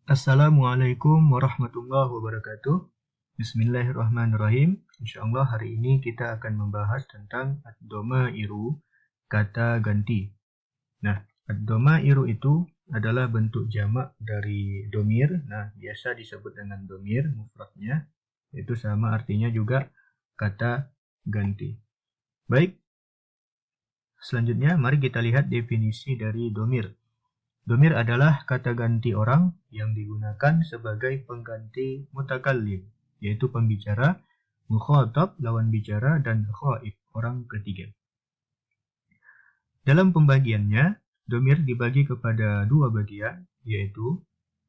Assalamualaikum warahmatullahi wabarakatuh. Bismillahirrahmanirrahim. Insyaallah hari ini kita akan membahas tentang ad-dhamairu, kata ganti. Nah, ad-dhamairu itu adalah bentuk jamak dari domir. Nah, biasa disebut dengan domir mufradnya. Itu sama artinya juga kata ganti. Baik, selanjutnya mari kita lihat definisi dari domir. Domir adalah kata ganti orang yang digunakan sebagai pengganti mutakallim, yaitu pembicara, mukhatab, lawan bicara, dan ghaib, orang ketiga. Dalam pembagiannya, domir dibagi kepada dua bagian, yaitu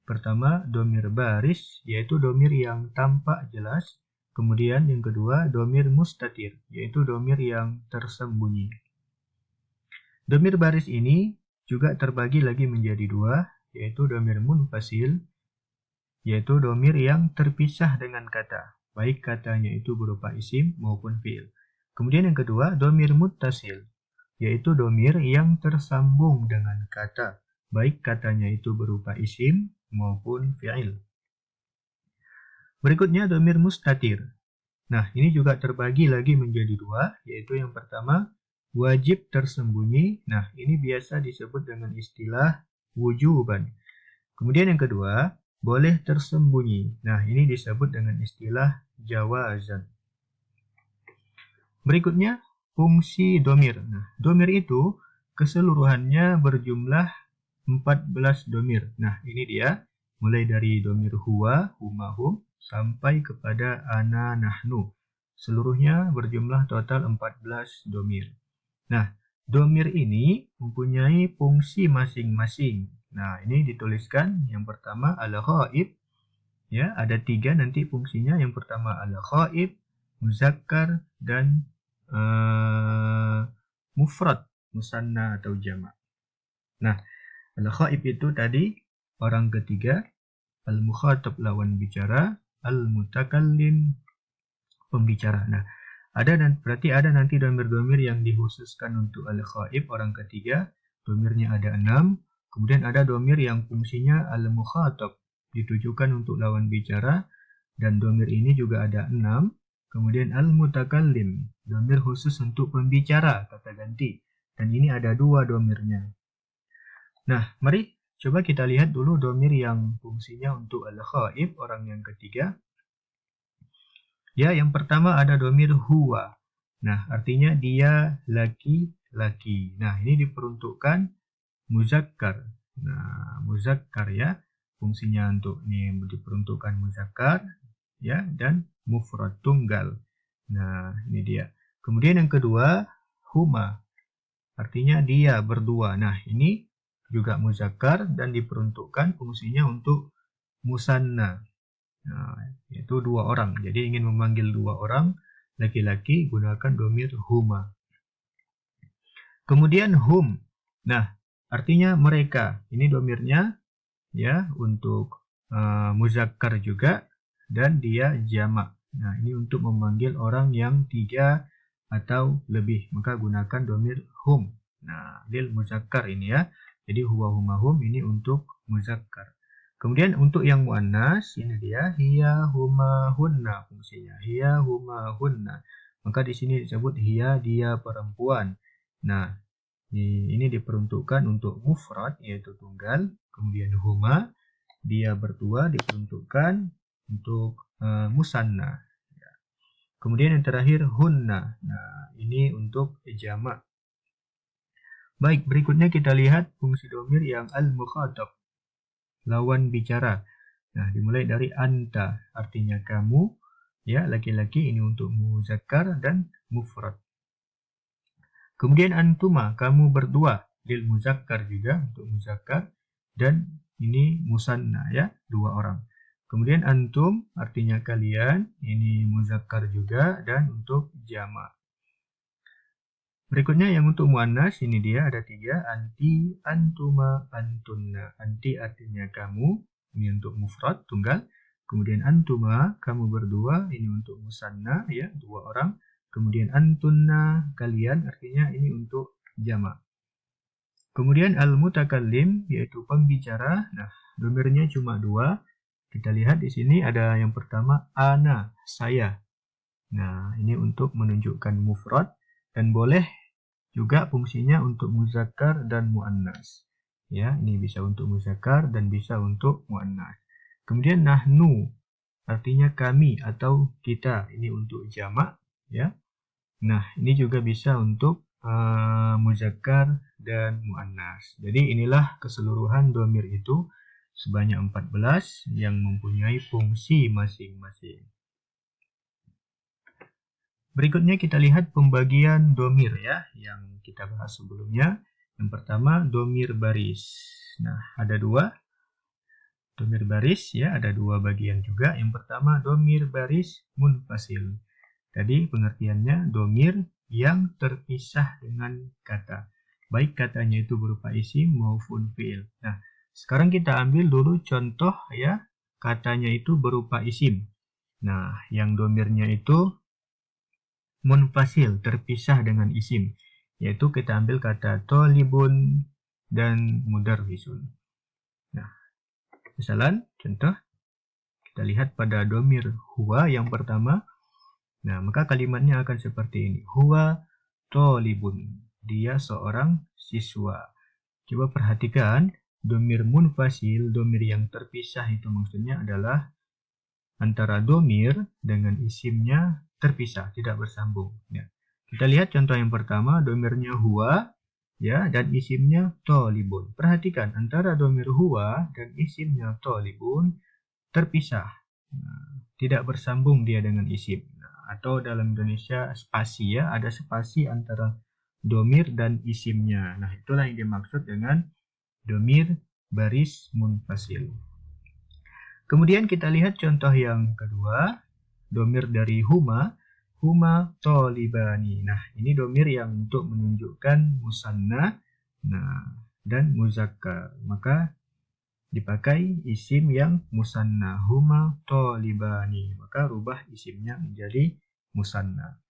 pertama, domir baris, yaitu domir yang tampak jelas. Kemudian yang kedua, domir mustatir, yaitu domir yang tersembunyi. Domir baris ini juga terbagi lagi menjadi dua, yaitu domir munfasil, yaitu domir yang terpisah dengan kata, baik katanya itu berupa isim maupun fi'il. Kemudian yang kedua, domir muttasil, yaitu domir yang tersambung dengan kata, baik katanya itu berupa isim maupun fi'il. Berikutnya domir mustatir. Nah, ini juga terbagi lagi menjadi dua, yaitu yang pertama, wajib tersembunyi. Nah, ini biasa disebut dengan istilah wujuban. Kemudian yang kedua, boleh tersembunyi. Nah, ini disebut dengan istilah jawazan. Berikutnya, fungsi domir. Nah, domir itu keseluruhannya berjumlah 14 domir. Nah, ini dia. Mulai dari domir huwa, huma, hum, sampai kepada ana, nahnu. Seluruhnya berjumlah total 14 domir. Nah, domir ini mempunyai fungsi masing-masing. Nah, ini dituliskan yang pertama al-ghaib. Ya, ada 3 nanti fungsinya. Yang pertama al-ghaib, muzakkar, dan mufrad, musanna atau jamak. Nah, al-ghaib itu tadi orang ketiga, al-mukhatab lawan bicara, al-mutakallim pembicara. Nah, berarti ada nanti domir-domir yang dikhususkan untuk al-ghaib orang ketiga, domirnya ada 6. Kemudian ada domir yang fungsinya al-mukhatab, ditujukan untuk lawan bicara, dan domir ini juga ada 6. Kemudian al-mutakallim, domir khusus untuk pembicara, kata ganti. Dan ini ada 2 domirnya. Nah, mari coba kita lihat dulu domir yang fungsinya untuk al-ghaib, orang yang ketiga. Ya, yang pertama ada domir huwa. Nah, artinya dia laki-laki. Nah, ini diperuntukkan muzakkar. Nah, muzakkar ya. Fungsinya untuk ini diperuntukkan muzakkar ya, dan mufrad tunggal. Nah, ini dia. Kemudian yang kedua, huma. Artinya dia berdua. Nah, ini juga muzakkar dan diperuntukkan fungsinya untuk musanna. Nah, yaitu 2 orang. Jadi ingin memanggil 2 orang laki-laki, gunakan domir huma. Kemudian hum. Nah, artinya mereka. Ini domirnya ya untuk muzakkar juga, dan dia jamak. Nah, ini untuk memanggil orang yang 3 atau lebih, maka gunakan domir hum. Nah, lil muzakkar ini ya. Jadi huwa, huma, hum ini untuk muzakkar. Kemudian untuk yang muannas, ini dia hiya, huma, hunna fungsinya. Hiya, huma, hunna. Maka di sini disebut hiya, dia perempuan. Nah, ini diperuntukkan untuk mufrad, yaitu tunggal. Kemudian huma, dia berdua, diperuntukkan untuk musanna. Kemudian yang terakhir hunna. Nah, ini untuk jamak. Baik, berikutnya kita lihat fungsi domir yang al-mukhatab, lawan bicara. Nah, dimulai dari anta, artinya kamu, ya, laki-laki, ini untuk muzakkar dan mufrad. Kemudian antuma, kamu berdua, lil muzakkar juga untuk muzakkar, dan ini musanna ya, 2 orang. Kemudian antum, artinya kalian, ini muzakkar juga dan untuk jamak. Berikutnya yang untuk muannas, ini dia ada 3, anti, antuma, antunna. Anti artinya kamu, ini untuk mufrad tunggal. Kemudian antuma, kamu berdua, ini untuk musanna ya, 2 orang. Kemudian antunna, kalian, artinya ini untuk jamak. Kemudian al-mutakallim, yaitu pembicara. Nah, domirnya cuma 2. Kita lihat di sini ada yang pertama ana, saya. Nah, ini untuk menunjukkan mufrad dan boleh juga fungsinya untuk muzakkar dan muannas. Ya, ini bisa untuk muzakkar dan bisa untuk muannas. Kemudian nahnu artinya kami atau kita. Ini untuk jamak, ya. Nah, ini juga bisa untuk muzakkar dan muannas. Jadi inilah keseluruhan domir itu sebanyak 14 yang mempunyai fungsi masing-masing. Berikutnya kita lihat pembagian domir ya, yang kita bahas sebelumnya. Yang pertama domir baris. Nah, ada 2 domir baris ya, ada 2 bagian juga. Yang pertama domir baris munfasil. Tadi pengertiannya domir yang terpisah dengan kata. Baik katanya itu berupa isim maupun fi'il. Nah, sekarang kita ambil dulu contoh ya, katanya itu berupa isim. Nah, yang domirnya itu munfasil, terpisah dengan isim. Yaitu kita ambil kata tolibun dan mudarrisun. Nah, misalnya contoh, kita lihat pada domir huwa yang pertama. Nah, maka kalimatnya akan seperti ini. Huwa tolibun. Dia seorang siswa. Coba perhatikan, domir munfasil, domir yang terpisah itu maksudnya adalah antara domir dengan isimnya terpisah, tidak bersambung. Ya. Kita lihat contoh yang pertama, domirnya huwa, ya, dan isimnya tolibun. Perhatikan, antara domir huwa dan isimnya tolibun terpisah. Nah, tidak bersambung dia dengan isim. Atau dalam Indonesia spasi ya, ada spasi antara domir dan isimnya. Nah, itulah yang dimaksud dengan domir baris munfasil. Kemudian kita lihat contoh yang kedua, domir dari huma, huma tolibani. Nah, ini domir yang untuk menunjukkan musanna, nah, dan muzakkar. Maka dipakai isim yang musanna, huma tolibani, maka rubah isimnya menjadi musanna.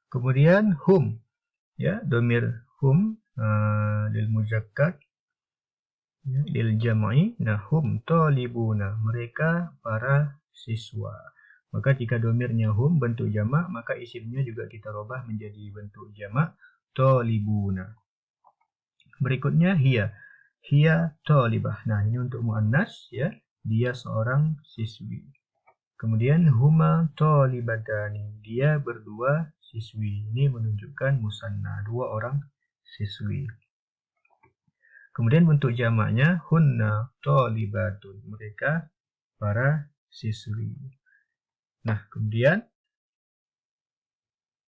Kemudian hum, ya, domir hum lil muzakkar, ya, lil jam'i. Nah, hum tolibuna, mereka para siswa. Maka jika domirnya hum bentuk jamak, maka isimnya juga kita rubah menjadi bentuk jamak tolibuna. Berikutnya hiya. Hiya tolibah. Nah, ini untuk muannas ya. Dia seorang siswi. Kemudian huma tolibatani. Dia berdua siswi. Ini menunjukkan musanna, 2 orang siswi. Kemudian bentuk jamaknya hunna tolibatun. Mereka para siswi. Nah, kemudian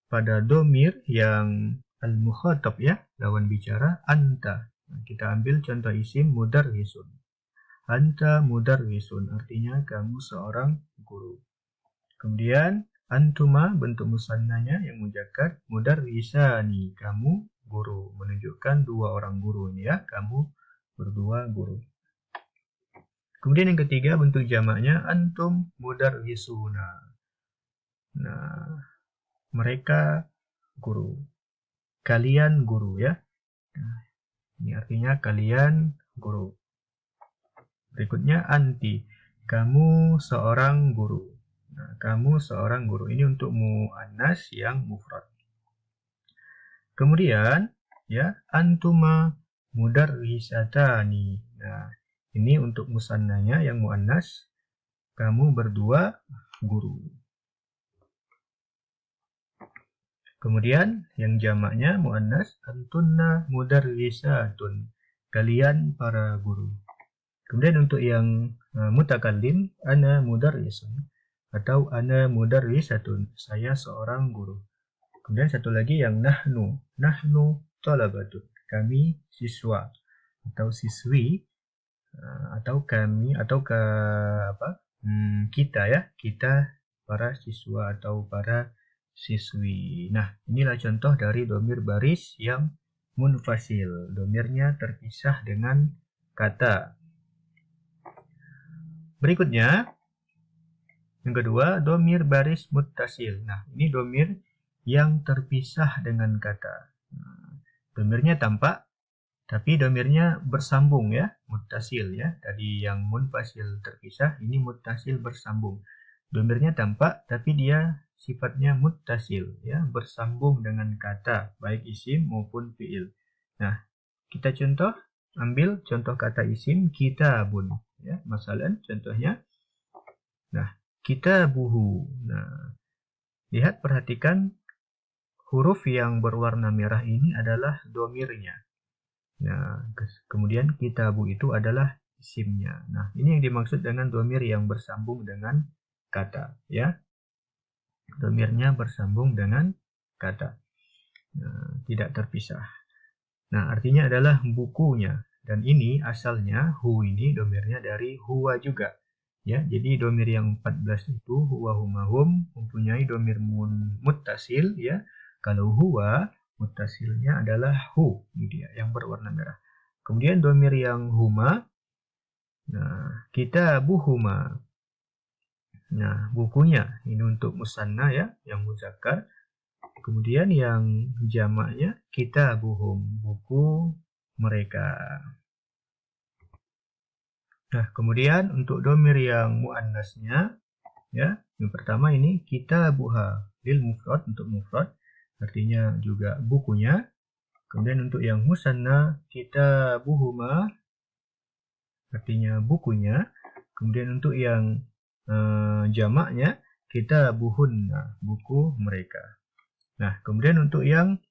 pada domir yang al-mukhatab ya, lawan bicara anta. Nah, kita ambil contoh isim mudarrisun. Anta mudarrisun artinya kamu seorang guru. Kemudian antuma bentuk musannanya yang muzakkar, mudarrisani, kamu guru, menunjukkan 2 orang guru ini ya, kamu berdua guru. Kemudian yang ketiga bentuk jamaknya antum mudarrisuna. Nah, mereka guru. Kalian guru ya. Nah, ini artinya kalian guru. Berikutnya anti. Kamu seorang guru. Nah, kamu seorang guru. Ini untuk muannas yang mufrad. Kemudian ya antuma mudarrisatani. Nah, ini untuk musannanya yang muannas. Kamu berdua guru. Kemudian yang jamaknya muannas antunna mudarrisatun. Kalian para guru. Kemudian untuk yang mutakallim ana mudarrisun atau ana mudarrisatun. Saya seorang guru. Kemudian satu lagi yang nahnu. Nahnu talabatun. Kami siswa atau siswi atau kami atau kita ya. Kita para siswa atau para siswi. Nah, inilah contoh dari domir baris yang munfasil. Domirnya terpisah dengan kata. Berikutnya, yang kedua, domir baris muttasil. Nah, ini domir yang terpisah dengan kata. Domirnya tampak, tapi domirnya bersambung ya, muttasil ya. Tadi yang munfasil terpisah, ini muttasil bersambung. Domirnya tampak, tapi dia sifatnya muttasil ya, bersambung dengan kata, baik isim maupun fiil. Nah, kita contoh, ambil contoh kata isim kitabun ya, masalan contohnya. Nah, kitabuhu. Nah, lihat perhatikan huruf yang berwarna merah ini adalah domirnya. Nah, kemudian kitabu itu adalah isimnya. Nah, ini yang dimaksud dengan domir yang bersambung dengan kata, ya. Domirnya bersambung dengan kata. Nah, tidak terpisah. Nah, artinya adalah bukunya. Dan ini asalnya hu ini domirnya dari huwa juga. Ya, jadi domir yang 14 itu huwa humahum mempunyai domir muttasil ya. Kalau huwa muttasilnya adalah hu, ini dia yang berwarna merah. Kemudian domir yang huma, nah kita buhuma. Nah, bukunya ini untuk musanna ya, yang muzakkar. Kemudian yang jamaknya kita buhum, buku mereka. Nah, kemudian untuk domir yang muannasnya, ya, yang pertama ini kita buha lil mufrad untuk mufrad, artinya juga bukunya. Kemudian untuk yang musanna kita buhuma, artinya bukunya. Kemudian untuk yang jamaknya kita buhunna, buku mereka. Nah, kemudian untuk yang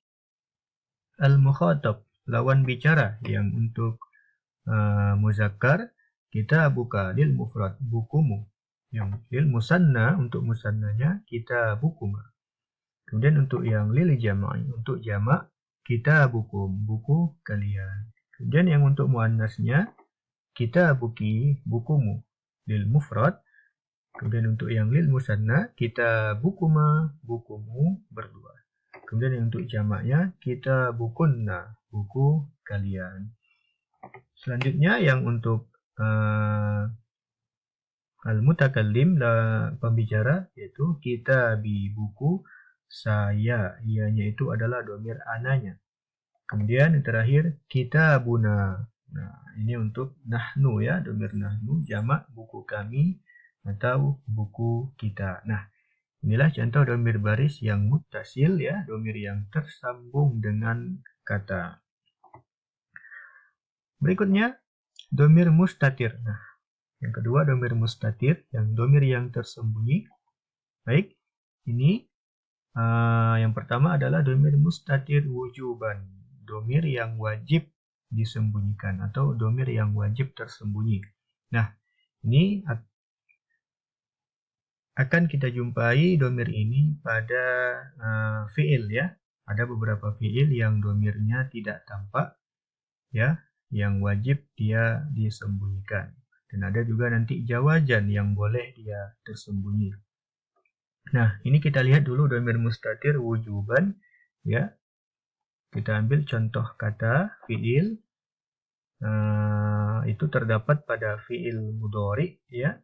al-mukhatab, lawan bicara, yang untuk muzakkar kita buka lil mufrad, bukumu. Yang lil musanna, untuk musannanya kita bukuma. Kemudian untuk yang lil jama'i, untuk jamak kita bukum, buku kalian. Kemudian yang untuk muannasnya kita buki, bukumu lil mufrad. Kemudian untuk yang lil musanna kita bukuma, bukumu berdua. Kemudian yang untuk jamaknya kita bukunna, buku kalian. Selanjutnya yang untuk al-mutakallim, pembicara, yaitu kita bi, buku saya, ianya itu adalah domir ananya. Kemudian yang terakhir kita buna. Nah, ini untuk nahnu ya, domir nahnu, jamak buku kami atau buku kita. Nah, inilah contoh domir baris yang muttasil ya, domir yang tersambung dengan kata. Berikutnya domir mustatir. Nah, yang kedua domir mustatir, yang domir yang tersembunyi. Baik, ini yang pertama adalah domir mustatir wujuban, domir yang wajib disembunyikan atau domir yang wajib tersembunyi. Nah, ini akan kita jumpai domir ini pada fiil ya. Ada beberapa fiil yang domirnya tidak tampak ya, yang wajib dia disembunyikan. Dan ada juga nanti jawajan yang boleh dia tersembunyi. Nah, ini kita lihat dulu domir mustatir wujuban ya. Kita ambil contoh kata fiil. Itu terdapat pada fiil mudhari ya.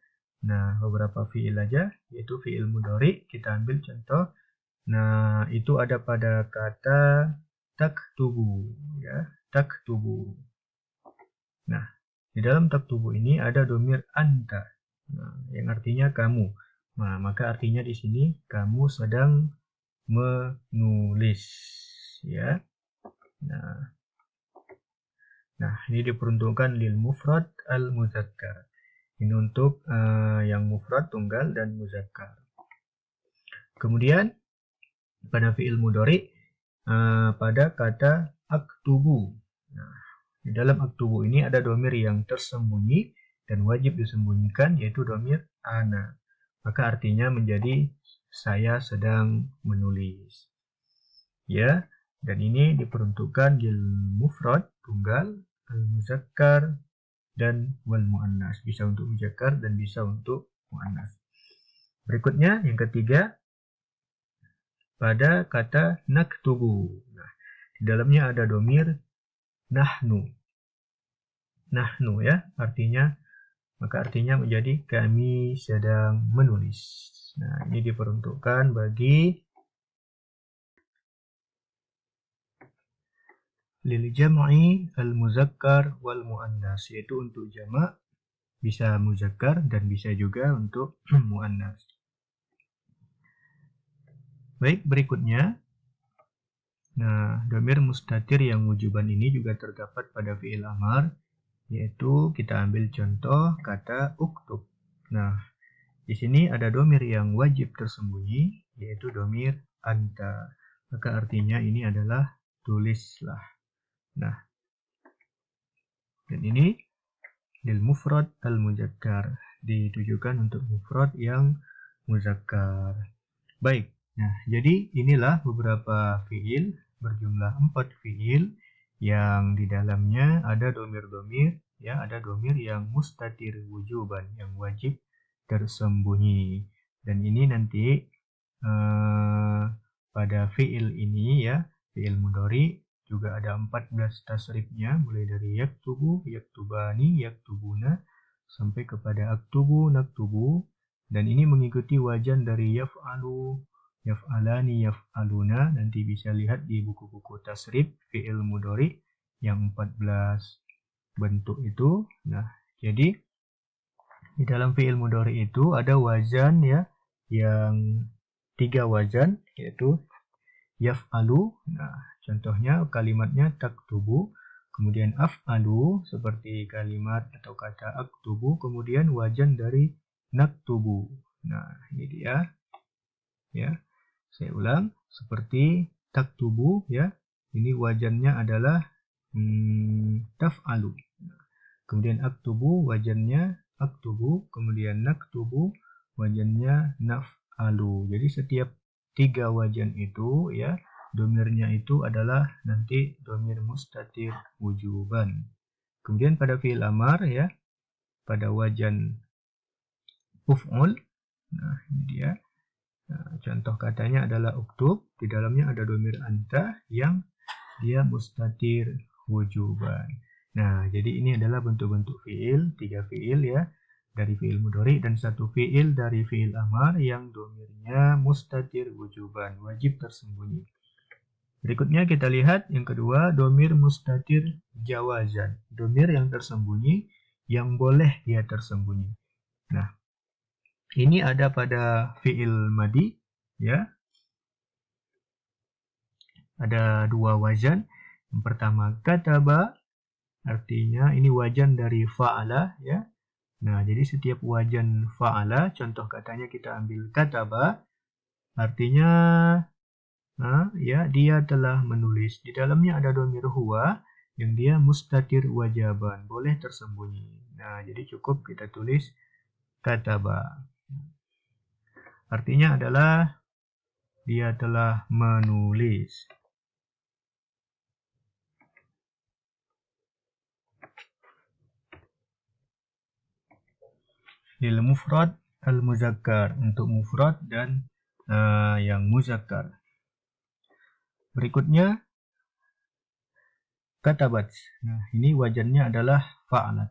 Nah, beberapa fiil aja, yaitu fiil mudhari. Kita ambil contoh. Nah, itu ada pada kata taktubu ya, taktubu. Nah, di dalam taktubu ini ada domir anta, nah, yang artinya kamu. Nah, maka artinya di sini kamu sedang menulis, ya. Nah, ini diperuntukkan lil mufrad al muzakkar. Ini untuk yang mufrad tunggal dan muzakkar. Kemudian pada fiil mudhari pada kata aktubu. Nah, di dalam aktubu ini ada domir yang tersembunyi dan wajib disembunyikan, yaitu domir ana. Maka artinya menjadi saya sedang menulis. Ya, dan ini diperuntukkan lil mufrad tunggal, al muzakkar dan wal muannas. Bisa untuk muzakkar dan bisa untuk muannas. Berikutnya yang ketiga pada kata naktubu. Nah, di dalamnya ada domir nahnu. Nahnu ya, maka artinya menjadi kami sedang menulis. Nah, ini diperuntukkan bagi lil jam'i al-muzakkar wal muannas, yaitu untuk jamak bisa muzakkar dan bisa juga untuk muannas. Baik, berikutnya. Nah, dhamir mustatir yang wujuban ini juga terdapat pada fi'il amar, yaitu kita ambil contoh kata uktub. Nah, di sini ada dhamir yang wajib tersembunyi, yaitu dhamir anta. Maka artinya ini adalah tulislah. Nah, dan ini lil mufrad al muzakkar, ditujukan untuk mufrad yang muzakkar. Baik. Nah, jadi inilah beberapa fi'il berjumlah 4 fi'il yang di dalamnya ada dhamir-dhamir, ya, ada dhamir yang mustatir wujuban, yang wajib tersembunyi. Dan ini nanti pada fi'il ini, ya, fi'il mudhari juga ada 14 tasrifnya, mulai dari yaktubu, yaktubani, yaktubuna sampai kepada aktubu, naktubu, dan ini mengikuti wajan dari yaf'alu, yaf'alani, yaf'aluna. Nanti bisa lihat di buku-buku tasrif fi'il mudhari yang 14 bentuk itu. Nah, jadi di dalam fi'il mudhari itu ada wajan, ya, yang 3 wajan, yaitu yaf'alu. Nah, contohnya kalimatnya taktubu, kemudian af'alu seperti kalimat atau kata aktubu, kemudian wajan dari naktubu. Nah, ini dia, ya. Saya ulang, seperti taktubu, ya. Ini wajannya adalah taf'alu. Kemudian aktubu wajannya aktubu, kemudian naktubu wajannya naf'alu. Jadi setiap 3 wajan itu, ya, dhamirnya itu adalah nanti dhamir mustatir wujuban. Kemudian pada fi'il amar, ya, pada wajan uf'ul. Nah, ini dia. Nah, contoh katanya adalah uktub, di dalamnya ada dhamir anta yang dia mustatir wujuban. Nah, jadi ini adalah bentuk-bentuk fi'il, 3 fi'il, ya, dari fi'il mudhari dan 1 fi'il dari fi'il amar yang dhamirnya mustatir wujuban, wajib tersembunyi. Berikutnya kita lihat yang kedua, dhamir mustatir jawazan, dhamir yang tersembunyi yang boleh dia tersembunyi. Nah, ini ada pada fi'il madi, ya. Ada 2 wajan. Yang pertama kataba, artinya ini wajan dari fa'ala, ya. Nah, jadi setiap wajan fa'ala, contoh katanya kita ambil kataba, artinya ya, dia telah menulis. Di dalamnya ada dhamir huwa yang dia mustatir wajaban, boleh tersembunyi. Nah, jadi cukup kita tulis kataba. Artinya adalah dia telah menulis. Lil mufrad al muzakkar, untuk mufrad dan yang muzakkar. Berikutnya katabat. Nah, ini wajannya adalah fa'alat.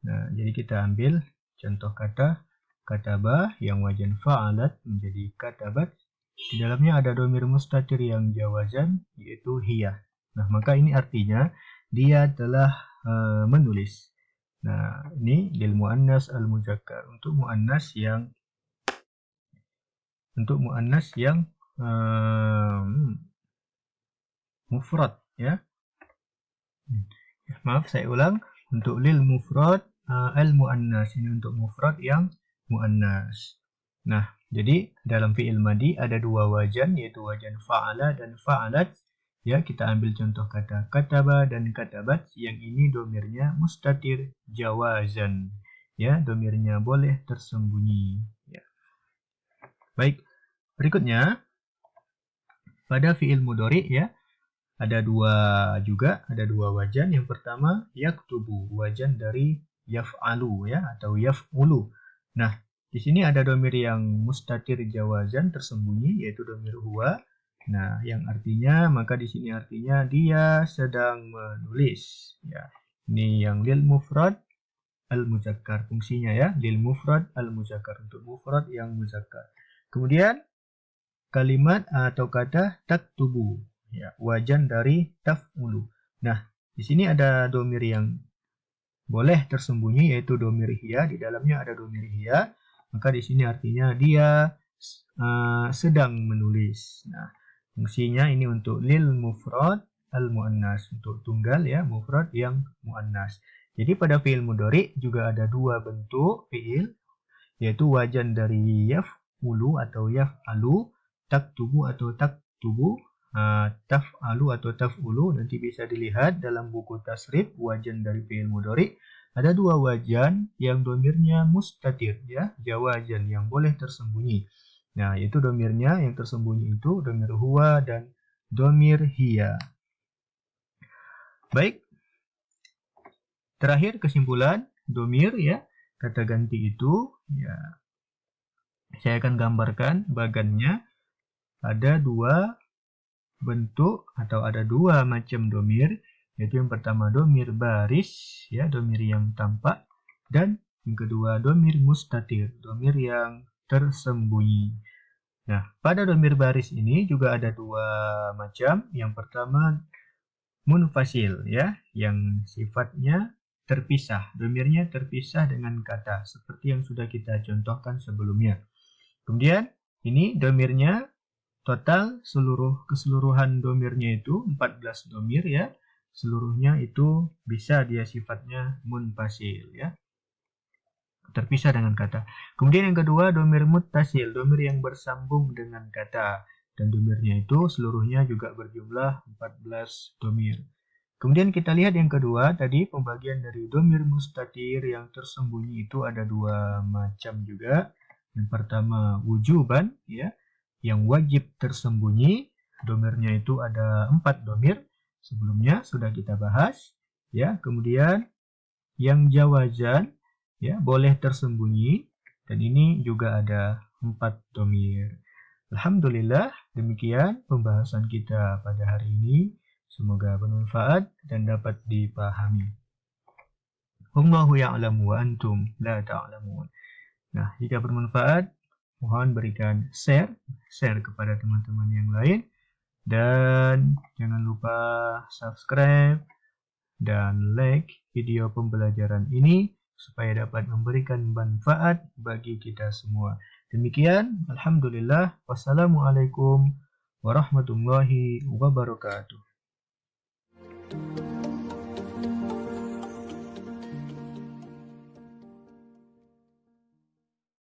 Nah, jadi kita ambil contoh kata kataba yang wajan fa'alat menjadi katabat. Di dalamnya ada dhamir mustatir yang jawazan, yaitu hiya. Nah, maka ini artinya dia telah menulis. Nah, ini lil muannas al muzakkar, untuk muannas yang mufrad, ya. Maaf, saya ulang. Untuk lil mufrad al muannas, ini untuk mufrad yang muannas. Nah, jadi dalam fi'il madi ada 2 wajan, yaitu wajan fa'ala dan fa'alat. Ya, kita ambil contoh kata kataba dan katabat, yang ini dhamirnya mustatir jawazan. Ya, dhamirnya boleh tersembunyi. Ya. Baik, berikutnya pada fi'il mudhari, ya, ada 2 wajan. Yang pertama yaktubu, wajan dari yaf'alu, ya, atau yaf'ulu. Nah, di sini ada dhamir yang mustatir jawazan tersembunyi, yaitu dhamir huwa. Nah, yang artinya, maka di sini artinya dia sedang menulis, ya. Ini yang lil mufrad al muzakkar fungsinya, ya, lil mufrad al muzakkar, untuk mufrad yang muzakkar. Kemudian kalimat atau kata taktubu, ya, wajan dari taf'ulu. Nah, di sini ada domir yang boleh tersembunyi, yaitu domir hiya. Di dalamnya ada domir hiya, maka di sini artinya dia sedang menulis. Nah, fungsinya ini untuk lil mufrad al muannas, untuk tunggal ya, mufrad yang muannas. Jadi pada fiil mudhari juga ada dua bentuk fiil, yaitu wajan dari yaf'ulu atau yaf'alu, taktubu atau taktubu, taf'alu atau taf'ulu. Nanti bisa dilihat dalam buku tasrif wajan dari fiil mudhari. Ada dua wajan yang domirnya mustatir ya, jawajan yang boleh tersembunyi. Nah, yaitu domirnya yang tersembunyi itu domir huwa dan domir hiya. Baik. Terakhir kesimpulan domir ya, kata ganti itu ya, saya akan gambarkan bagannya. Ada dua bentuk atau ada dua macam domir, yaitu yang pertama domir baris ya, domir yang tampak, dan yang kedua domir mustatir, domir yang tersembunyi. Nah, pada domir baris ini juga ada dua macam. Yang pertama munfasil ya, yang sifatnya terpisah, domirnya terpisah dengan kata, seperti yang sudah kita contohkan sebelumnya. Kemudian ini domirnya total keseluruhan domirnya itu 14 domir ya, seluruhnya itu bisa dia sifatnya munfasil ya, terpisah dengan kata. Kemudian yang kedua domir muttasil, domir yang bersambung dengan kata, dan domirnya itu seluruhnya juga berjumlah 14 domir. Kemudian kita lihat yang kedua, tadi pembagian dari domir mustatir yang tersembunyi itu ada dua macam juga. Yang pertama wujuban ya, yang wajib tersembunyi, domirnya itu ada 4 domir, sebelumnya sudah kita bahas ya. Kemudian yang jawazan ya, boleh tersembunyi, dan ini juga ada 4 domir. Alhamdulillah, demikian pembahasan kita pada hari ini. Semoga bermanfaat dan dapat dipahami. Wallahu ya'lamu wa antum la ta'lamun. Nah, jika bermanfaat, mohon berikan share kepada teman-teman yang lain. Dan jangan lupa subscribe dan like video pembelajaran ini supaya dapat memberikan manfaat bagi kita semua. Demikian, alhamdulillah. Wassalamualaikum warahmatullahi wabarakatuh.